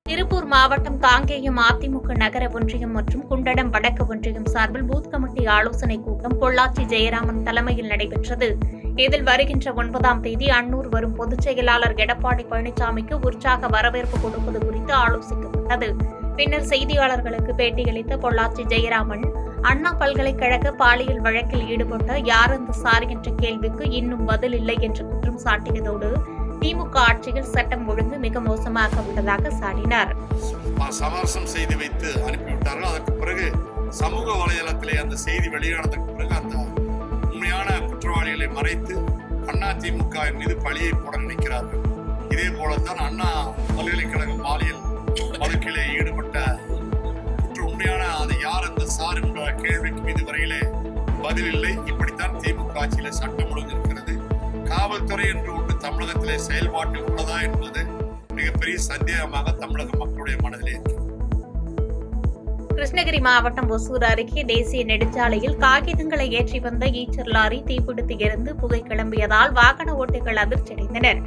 திருப்பூர் மாவட்டம் காங்கேயம் அதிமுக நகர ஒன்றியம் மற்றும் குண்டடம் வடக்கு ஒன்றியம் சார்பில் பூத் கமிட்டி ஆலோசனைக் கூட்டம் பொள்ளாச்சி ஜெயராமன் தலைமையில் நடைபெற்றது. இதில் வருகின்ற 9ஆம் தேதி அன்னூர் வரும் பொதுச் செயலாளர் எடப்பாடி பழனிசாமிக்கு உற்சாக வரவேற்பு கொடுப்பது குறித்து ஆலோசிக்கப்பட்டது. பின்னர் செய்தியாளர்களுக்கு பேட்டியளித்த பொள்ளாச்சி ஜெயராமன், அண்ணா பல்கலைக்கழக பாலியல் வழக்கில் ஈடுபட்ட யார் அந்த சார் என்ற கேள்விக்கு இன்னும் பதில் இல்லை என்று குற்றம் சாட்டியதோடு திமுக ஆட்சியில் சட்டம் ஒழுங்கு மிக மோசமாக உள்ளதாக சாடினார். சமரசம் செய்து வைத்து அனுப்பிவிட்டார்கள். அதற்கு பிறகு சமூக வலைதளத்திலே அந்த செய்தி வெளியானதற்கு பிறகு அந்த உண்மையான குற்றவாளிகளை மறைத்து அதிமுக மீது பழியை போட நினைக்கிறார்கள். இதே போலத்தான் அண்ணா பல்கலைக்கழக பாலியல் வழக்கிலே ஈடுபட்ட உண்மையான அது யார் அந்த சார் என்ற கேள்விக்கு இதுவரையிலே பதில் இல்லை. இப்படித்தான் திமுக ஆட்சியில சட்டம் ஒழுங்கு இருக்கிறது. காவல்துறை என்று ஒன்று தமிழகத்திலே செயல்பாட்டில் உள்ளதா என்பது மிகப்பெரிய சந்தேகமாக தமிழக மக்களுடைய மனதிலே இருக்கிறது. கிருஷ்ணகிரி மாவட்டம் ஒசூர் அருகே தேசிய நெடுஞ்சாலையில் காகிதங்களை ஏற்றி வந்த ஈச்சர் லாரி தீப்பிடித்து எரிந்து புகை கிளம்பியதால் வாகன ஓட்டிகள் அதிர்ச்சியடைந்தனர்.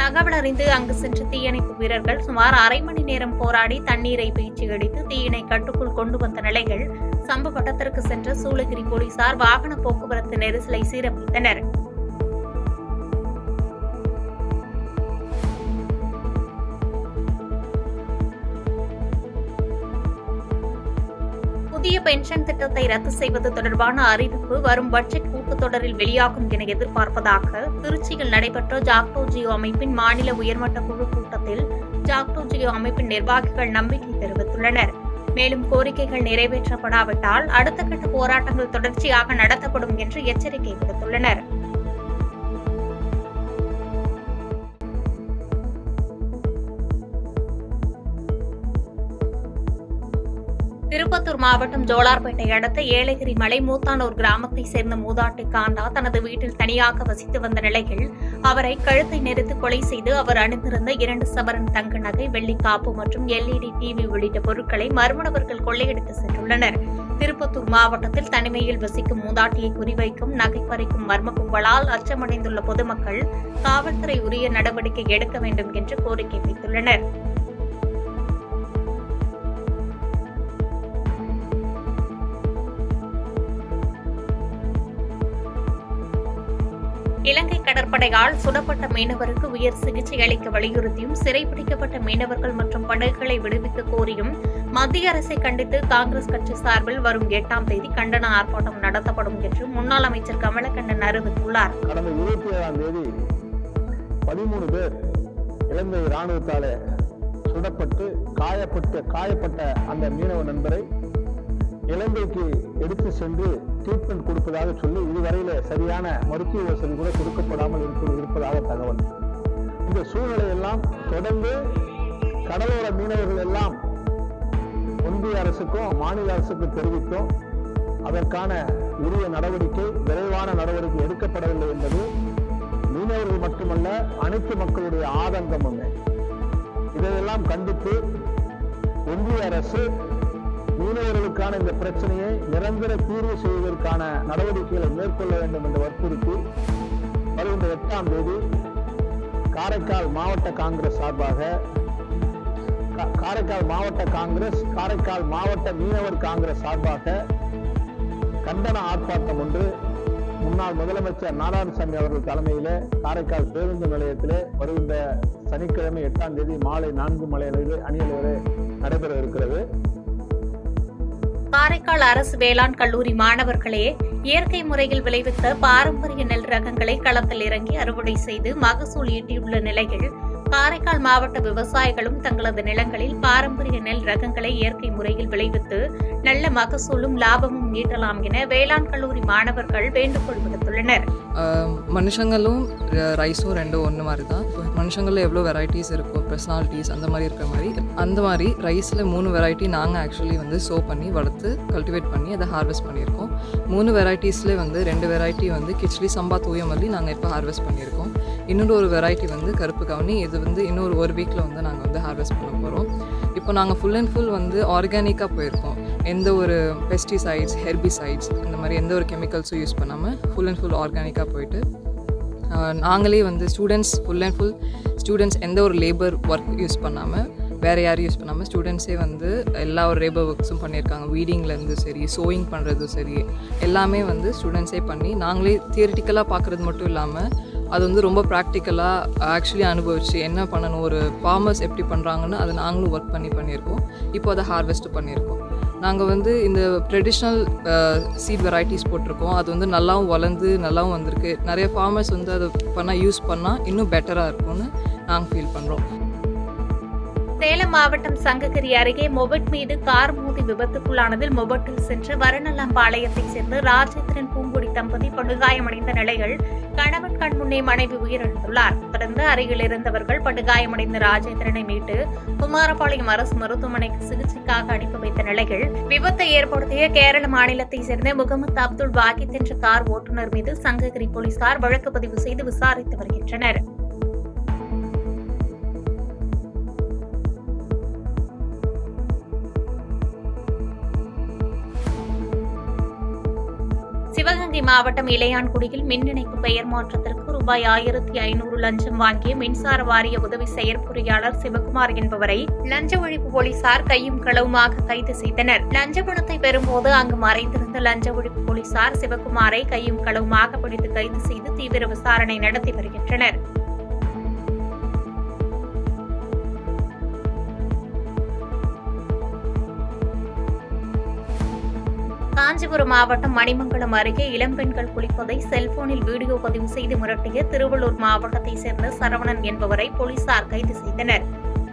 தகவல் அறிந்து அங்கு சென்ற தீயணைப்பு வீரர்கள் சுமார் அரை மணி நேரம் போராடி தண்ணீரை பீச்சி அடித்து தீயினை கட்டுக்குள் கொண்டு வந்த நிலையில் சம்பவ இடத்திற்கு சென்ற சூளகிரி போலீசார் வாகன போக்குவரத்து நெரிசலை சீரமைத்தனர். புதிய பென்ஷன் திட்டத்தை ரத்து செய்வது தொடர்பான அறிவிப்பு வரும் பட்ஜெட் கூட்டத்தொடரில் வெளியாகும் என எதிர்பார்ப்பதாக திருச்சியில் நடைபெற்ற ஜாக்டோ-ஜியோ அமைப்பின் மாநில உயர்மட்ட குழு கூட்டத்தில் ஜாக்டோ-ஜியோ அமைப்பின் நிர்வாகிகள் நம்பிக்கை தெரிவித்துள்ளனர். மேலும் கோரிக்கைகள் நிறைவேற்றப்படாவிட்டால் அடுத்த கட்ட போராட்டங்கள் தொடர்ச்சியாக நடத்தப்படும் என்று எச்சரிக்கை விடுத்துள்ளனர். திருப்பத்தூர் மாவட்டம் ஜோலார்பேட்டை அடுத்த ஏலகிரி மலை மூத்தானூர் கிராமத்தை சேர்ந்த மூதாட்டி காண்டா தனது வீட்டில் தனியாக வசித்து வந்த நிலையில் அவரை கழுத்தை நெரித்து கொலை செய்து அவர் அணிந்திருந்த 2 சவரன் தங்க நகை, வெள்ளி காப்பு மற்றும் LED டிவி உள்ளிட்ட பொருட்களை மர்ம நபர்கள் கொள்ளையடித்து சென்றுள்ளனர். திருப்பத்தூர் மாவட்டத்தில் தனிமையில் வசிக்கும் மூதாட்டியை குறிவைக்கும் நகை பறிக்கும் மர்ம கும்பலால் அச்சமடைந்துள்ள பொதுமக்கள் காவல்துறை உரிய நடவடிக்கை எடுக்க வேண்டும் என்று கோரிக்கை வைத்துள்ளனர். இலங்கை கடற்படையால் சுடப்பட்ட மீனவருக்கு உயர் சிகிச்சை அளிக்க வலியுறுத்தியும் சிறைபிடிக்கப்பட்ட மீனவர்கள் மற்றும் படகுகளை விடுவிக்க கோரியும் மத்திய அரசை கண்டித்து காங்கிரஸ் கட்சி சார்பில் வரும் 8ஆம் தேதி கண்டன ஆர்ப்பாட்டம் நடத்தப்படும் என்று முன்னாள் அமைச்சர் கமலக்கண்ணன் அறிவித்துள்ளார். கடந்த 27ஆம் தேதி 13 பேர் இலங்கை ராணுவத்தாலே சுடப்பட்டு காயப்பட்ட அந்த மீனவ நண்பரை இலங்கைக்கு எடுத்து சென்று ட்ரீட்மெண்ட் கொடுப்பதாக சொல்லி இதுவரையில சரியான மருத்துவ வசதி கூட கொடுக்கப்படாமல் இருப்பதாக தகவல். இந்த சூழ்நிலையெல்லாம் தொடர்ந்து கடலோர மீனவர்கள் எல்லாம் ஒன்றிய அரசுக்கும் மாநில அரசுக்கும் தெரிவித்தோம். அதற்கான உரிய நடவடிக்கை, விரைவான நடவடிக்கை எடுக்கப்படவில்லை என்பது மீனவர்கள் மட்டுமல்ல அனைத்து மக்களுடைய ஆதங்கம் ஒன்று. இதையெல்லாம் கண்டித்து ஒன்றிய அரசு மீனவர்களுக்கான இந்த பிரச்சனையை நிரந்தர தீர்வு செய்வதற்கான நடவடிக்கைகளை மேற்கொள்ள வேண்டும் என்று வற்புறுத்தி வருகின்ற 8ஆம் தேதி காரைக்கால் மாவட்ட காங்கிரஸ் சார்பாக காரைக்கால் மாவட்ட மீனவர் காங்கிரஸ் சார்பாக கண்டன ஆர்ப்பாட்டம் ஒன்று முன்னாள் முதலமைச்சர் நாராயணசாமி அவர்கள் தலைமையிலே காரைக்கால் பேருந்து நிலையத்திலே வருகின்ற சனிக்கிழமை 8ஆம் தேதி மாலை 4 மணி அணியல் நடைபெற இருக்கிறது. காரைக்கால் அரசு வேளாண் கல்லூரி மாணவர்களே இயற்கை முறையில் விளைவித்த பாரம்பரிய நெல் ரகங்களை களத்தில் இறங்கி அறுவடை செய்து மகசூல் ஈட்டியுள்ள நிலையில் காரைக்கால் மாவட்ட விவசாயிகளும் தங்களது நிலங்களில் பாரம்பரிய நெல் ரகங்களை இயற்கை முறையில் விளைவித்து நல்ல மகசூலும் லாபமும் ஈட்டலாம் என வேளாண் கல்லூரி மாணவர்கள் வேண்டுகோள் விடுத்துள்ளனர். மனுஷங்களும் ரைஸும் ரெண்டும் ஒன்று மாதிரி தான். மனுஷங்களில் எவ்வளோ வெரைட்டிஸ் இருக்கும், பர்சனாலிட்டிஸ் அந்த மாதிரி இருக்கிற மாதிரி அந்த மாதிரி ரைஸில் 3 வெரைட்டி நாங்கள் ஆக்சுவலி சோ பண்ணி வளர்த்து கல்டிவேட் பண்ணி அதை ஹார்வெஸ்ட் பண்ணியிருக்கோம். 3 வெரைட்டிஸ்லேயே 2 வெரைட்டி கிச்லி சம்பா தூயமல்லி நாங்கள் இப்போ ஹார்வெஸ்ட் பண்ணியிருக்கோம். இன்னொரு ஒரு வெரைட்டி கருப்பு கவுனி, இது இன்னொரு ஒரு வீக்கில் நாங்கள் ஹார்வெஸ்ட் பண்ண போகிறோம். இப்போ நாங்கள் ஃபுல் அண்ட் ஃபுல் ஆர்கானிக்காக போயிருக்கோம். எந்த ஒரு பெஸ்டிசைட்ஸ், ஹெர்பிசைட்ஸ் இந்த மாதிரி எந்த ஒரு கெமிக்கல்ஸும் யூஸ் பண்ணாமல் ஃபுல் அண்ட் ஃபுல் ஆர்கானிக்காக போயிட்டு நாங்களே வந்து students full and full students எந்த ஒரு லேபர் ஒர்க் யூஸ் பண்ணாமல் வேறு யாரும் யூஸ் பண்ணாமல் ஸ்டூடெண்ட்ஸே வந்து எல்லா ஒரு லேபர் ஒர்க்ஸும் பண்ணியிருக்காங்க. வீடிங்லேருந்து சரி, சோயிங் பண்ணுறதும் சரி, எல்லாமே வந்து ஸ்டூடெண்ட்ஸே பண்ணி நாங்களே தியரிட்டிக்கலாக பார்க்குறது மட்டும் இல்லாமல் அது வந்து ரொம்ப ப்ராக்டிக்கலாக ஆக்சுவலி அனுபவிச்சு என்ன பண்ணணும், ஒரு ஃபார்மர்ஸ் எப்படி பண்ணுறாங்கன்னு அதை நாங்களும் ஒர்க் பண்ணியிருக்கோம். இப்போ அதை ஹார்வெஸ்ட்டு பண்ணியிருக்கோம். நாங்கள் வந்து இந்த ட்ரெடிஷ்னல் சீட் வெரைட்டிஸ் போட்டிருக்கோம். அது வந்து நல்லாவும் வளர்ந்து நல்லாவும் வந்திருக்கு. நிறைய ஃபார்மர்ஸ் வந்து அதை யூஸ் பண்ணால் இன்னும் பெட்டராக இருக்கும்னு நாங்கள் ஃபீல் பண்ணுறோம். சேலம் மாவட்டம் சங்ககிரி அருகே மொபட் மீது கார் மோதி விபத்துக்குள்ளானதில் மொபட்டில் சென்ற வரநல்லாம்பாளையத்தைச் சேர்ந்த ராஜேந்திரன் பூங்குடி தம்பதி படுகாயமடைந்த நிலையில் கணவன் கண் முன்னே மனைவி உயிரிழந்துள்ளார். தொடர்ந்து அருகில் இருந்தவர்கள் படுகாயமடைந்த ராஜேந்திரனை மீட்டு குமாரபாளையம் அரசு மருத்துவமனைக்கு சிகிச்சைக்காக அனுப்பி வைத்த நிலையில் விபத்தை ஏற்படுத்திய கேரள மாநிலத்தைச் சேர்ந்த முகமது அப்துல் வாகித் என்ற கார் ஓட்டுநர் மீது சங்ககிரி போலீசார் வழக்கு பதிவு செய்து விசாரித்து வருகின்றனர். சிவகங்கை மாவட்டம் இளையான்குடியில் மின் இணைப்பு பெயர் மாற்றத்திற்கு ரூபாய் 1500 லஞ்சம் வாங்கிய மின்சார வாரிய உதவி செயற்பொறியாளர் சிவகுமார் என்பவரை லஞ்ச ஒழிப்பு போலீசார் கையும் களவுமாக கைது செய்தனர். லஞ்ச பணத்தை பெறும்போது அங்கு மறைந்திருந்த லஞ்ச ஒழிப்பு போலீசார் சிவகுமாரை கையும் களவுமாக பிடித்து கைது செய்து தீவிர விசாரணை நடத்தி வருகின்றனர். காஞ்சிபுரம் மாவட்டம் மணிமங்கலம் அருகே இளம்பெண்கள் குளிப்பதை செல்போனில் வீடியோ பதிவு செய்து மிரட்டிய திருவள்ளூர் மாவட்டத்தைச் சேர்ந்த சரவணன் என்பவரை போலீசார் கைது செய்தனர்.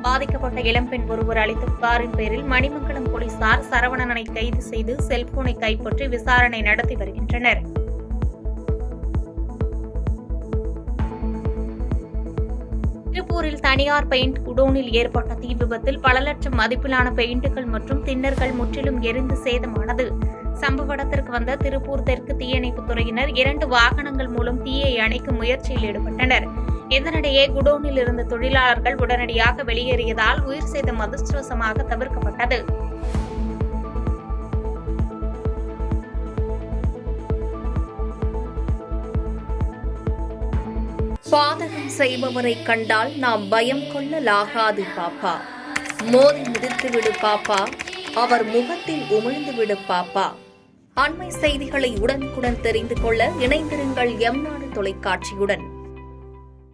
பாதிக்கப்பட்ட இளம்பெண் ஒருவர் அளித்த புகாரின் பேரில் மணிமங்கலம் போலீசார் சரவணனை கைது செய்து செல்போனை கைப்பற்றி விசாரணை நடத்தி வருகின்றனர். திருப்பூரில் தனியார் பெயிண்ட் குடோனில் ஏற்பட்ட தீ விபத்தில் பல லட்சம் மதிப்பிலான பெயிண்டுகள் மற்றும் தின்னர்கள் முற்றிலும் எரிந்து சேதமானது. சம்பவ இடத்திற்கு வந்த திருப்பூர் தெற்கு தீயணைப்புத் துறையினர் 2 வாகனங்கள் மூலம் தீயை அணைக்கும் முயற்சியில் ஈடுபட்டனர். இதனிடையே குடோனில் இருந்த தொழிலாளர்கள் உடனடியாக வெளியேறியதால் உயிர் சேதம் அதிர்ஷ்டவசமாக தவிர்க்கப்பட்டது. பாதகம் செய்பவரை கண்டால் நாம் பயம் கொள்ளலாகாது பாப்பா. மோதி மிதித்துவிடு பாப்பா, அவர் முகத்தில் உமிழ்ந்துவிடு பாப்பா. அண்மை செய்திகளை உடனுக்குடன் தெரிந்து கொள்ள இணைந்திருங்கள் எம் நாடு தொலைக்காட்சியுடன்.